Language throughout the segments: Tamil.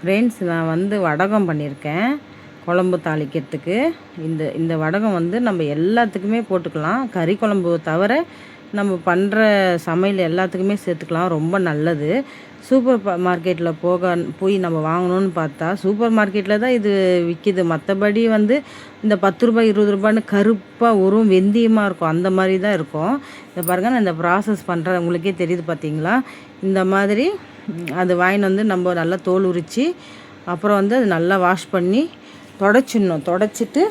ஃப்ரெண்ட்ஸ், நான் வந்து வடகம் பண்ணியிருக்கேன் குழம்பு தாளிக்கிறதுக்கு. இந்த இந்த வடகம் வந்து நம்ம எல்லாத்துக்குமே போட்டுக்கலாம். கறி குழம்பு தவிர நம்ம பண்ணுற சமையல் எல்லாத்துக்குமே சேர்த்துக்கலாம். ரொம்ப நல்லது. சூப்பர் மார்க்கெட்டில் போய் நம்ம வாங்கணும்னு பார்த்தா சூப்பர் மார்க்கெட்டில் தான் இது விற்கிது. மற்றபடி வந்து இந்த 10 ரூபாய் 20 ரூபான்னு கருப்பாக ஒரு வெந்தயமாக இருக்கும், அந்த மாதிரி தான் இருக்கும். இதை பாருங்கள், நான் இந்த ப்ராசஸ் பண்ணுறேன், உங்களுக்கே தெரியுது பார்த்தீங்களா? இந்த மாதிரி அது வாங்கின்னு வந்து நம்ம நல்லா தோல் உரித்து அப்புறம் வந்து அது நல்லா வாஷ் பண்ணி தொடச்சிடணும். தொடச்சிட்டு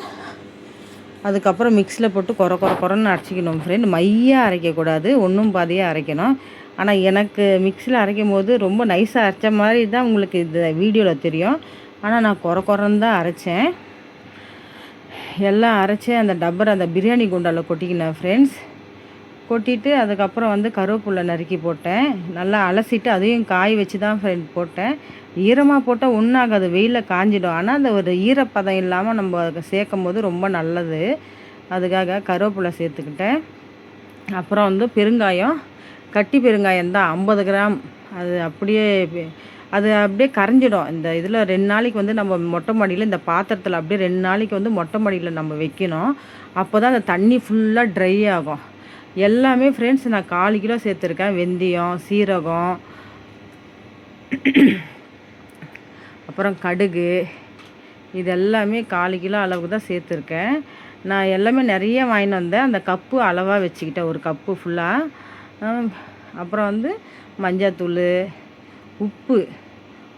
அதுக்கப்புறம் மிக்ஸியில் போட்டு குறன்னு அரைச்சிக்கணும் ஃப்ரெண்ட். மையாக அரைக்கக்கூடாது, ஒன்றும் பாதியாக அரைக்கணும். ஆனால் எனக்கு மிக்ஸியில் அரைக்கும் போது ரொம்ப நைஸாக அரைச்ச மாதிரி தான் உங்களுக்கு இந்த வீடியோவில் தெரியும். ஆனால் நான் குறன்னு தான் அரைச்சேன். எல்லாம் அரைச்சி அந்த டப்பரை அந்த பிரியாணி குண்டாவில் கொட்டிக்கினேன் ஃப்ரெண்ட்ஸ். கொட்டிட்டு அதுக்கப்புறம் வந்து கருவேப்பிலை நறுக்கி போட்டேன். நல்லா அலசிட்டு அதையும் காய வச்சு தான் ஃப்ரெண்ட் போட்டேன். ஈரமாக போட்டால் ஒன்றும் ஆகாது, வெயிலில் காஞ்சிடும். ஆனால் அந்த ஒரு ஈரப்பதம் இல்லாமல் நம்ம அதை சேர்க்கும் போது ரொம்ப நல்லது. அதுக்காக கருவேப்பிலை சேர்த்துக்கிட்டேன். அப்புறம் வந்து பெருங்காயம், கட்டி பெருங்காயம் தான் 50 கிராம். அது அப்படியே கரைஞ்சிடும். இந்த இதில் 2 நாளைக்கு வந்து நம்ம மொட்டை மாடியில் இந்த பாத்திரத்தில் அப்படியே 2 நாளைக்கு வந்து மொட்டை மாடியில் நம்ம வைக்கணும். அப்போ தான் அந்த தண்ணி ஃபுல்லாக ட்ரை ஆகும். எல்லாமே ஃப்ரெண்ட்ஸ் நான் 1/4 கிலோ சேர்த்துருக்கேன். வெந்தயம், சீரகம், அப்புறம் கடுகு, இது எல்லாமே 1/4 கிலோ அளவுக்கு தான் சேர்த்துருக்கேன். நான் எல்லாமே நிறைய வாங்கிட்டு வந்தேன். அந்த கப்பு அளவாக வச்சுக்கிட்டேன், ஒரு கப்பு ஃபுல்லாக. அப்புறம் வந்து மஞ்சத்தூள்,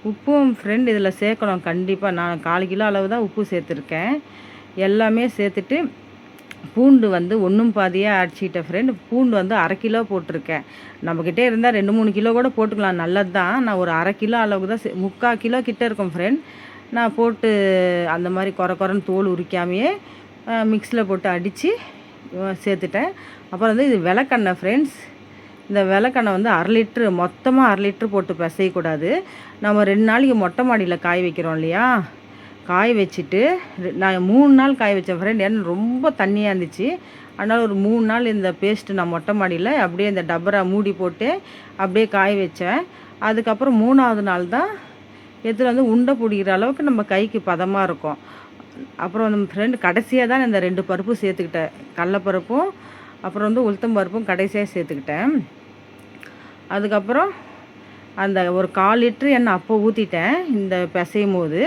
உப்பும் ஃப்ரெண்ட் இதில் சேர்க்கணும் கண்டிப்பாக. நான் 1/4 கிலோ அளவு தான் உப்பு சேர்த்துருக்கேன். எல்லாமே சேர்த்துட்டு பூண்டு வந்து ஒன்றும் பாதியாக அடிச்சிக்கிட்டேன் ஃப்ரெண்ட். பூண்டு வந்து 1/2 கிலோ போட்டிருக்கேன். நம்மக்கிட்டே இருந்தால் 2-3 கிலோ கூட போட்டுக்கலாம், நல்லது தான். நான் ஒரு 1/2 கிலோ அளவுக்கு தான் 3/4 கிலோ கிட்டே இருக்கும் ஃப்ரெண்ட். நான் போட்டு அந்த மாதிரி குறன்னு தோல் உரிக்காமையே மிக்ஸியில் போட்டு அடித்து சேர்த்துட்டேன். அப்புறம் வந்து இது விளக்கெண்ணெய் ஃப்ரெண்ட்ஸ். இந்த விளக்கெண்ணெய் வந்து 1/2 லிட்ரு, மொத்தமாக 1/2 லிட்ரு போட்டு பிசையக்கூடாது. நம்ம 2 நாளைக்கு மொட்டை மாடியில் காய வைக்கிறோம் இல்லையா, காய வச்சுட்டு நான் 3 நாள் காய வச்சேன் ஃப்ரெண்ட். ஏன்னா ரொம்ப தண்ணியாக இருந்துச்சு. அதனால் ஒரு 3 நாள் இந்த பேஸ்ட்டு நான் மொட்டை மாடியில் அப்படியே இந்த டப்பரை மூடி போட்டு அப்படியே காய வச்சேன். அதுக்கப்புறம் 3ஆவது நாள் தான் எடுத்துகிட்டு வந்து உண்டை பிடிக்கிற அளவுக்கு நம்ம கைக்கு பதமாக இருக்கும். அப்புறம் வந்து ஃப்ரெண்டு கடைசியாக தான் இந்த 2 பருப்பு சேர்த்துக்கிட்டேன். கடலைப்பருப்பும் அப்புறம் வந்து உளுத்தம் பருப்பும் கடைசியாக சேர்த்துக்கிட்டேன். அதுக்கப்புறம் அந்த ஒரு 1/4 லிட்ரு எண்ணெய் அப்போ ஊற்றிட்டேன். இந்த பிசையும் போது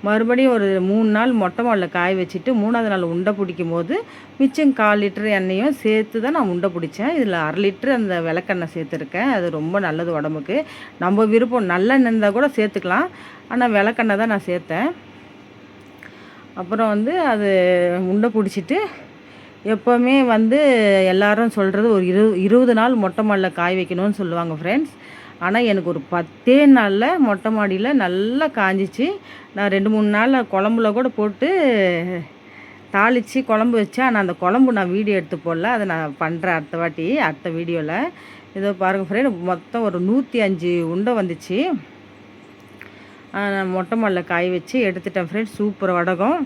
மறுபடியும் ஒரு 3 நாள் மொட்டை மாடியில் காய வச்சுட்டு 3ஆவது நாள் உண்டை பிடிக்கும் போது மிச்சம் 1/4 லிட்ரு எண்ணெயும் சேர்த்து தான் நான் உண்டை பிடிச்சேன். இதில் 1/2 லிட்ரு அந்த விளக்கெண்ணெய் சேர்த்துருக்கேன். அது ரொம்ப நல்லது உடம்புக்கு. நம்ம விருப்பம், நல்லெண்ணெய் இருந்தால் கூட சேர்த்துக்கலாம். ஆனால் விளக்கெண்ணெய் தான் நான் சேர்த்தேன். அப்புறம் வந்து அது உண்டை பிடிச்சிட்டு எப்போவுமே வந்து எல்லோரும் சொல்கிறது ஒரு 20 நாள் மொட்டை மாடியில் காய வைக்கணும்னு சொல்லுவாங்க ஃப்ரெண்ட்ஸ். ஆனால் எனக்கு ஒரு 10 நாளில் மொட்டை மாடியில் நல்லா காஞ்சிச்சு. நான் 2-3 நாளில் குழம்புல கூட போட்டு தாளித்து குழம்பு வச்சேன். ஆனால் அந்த குழம்பு நான் வீடியோ எடுத்து போடல, அதை நான் பண்ணுறேன் அடுத்த வீடியோவில். இதோ பாருங்கள் ஃப்ரெண்ட், மொத்தம் ஒரு 105 உண்டை வந்துச்சு. நான் மொட்டை மாடியில் காய வச்சு எடுத்துட்டேன் ஃப்ரெண்ட். சூப்பர் வடகம்.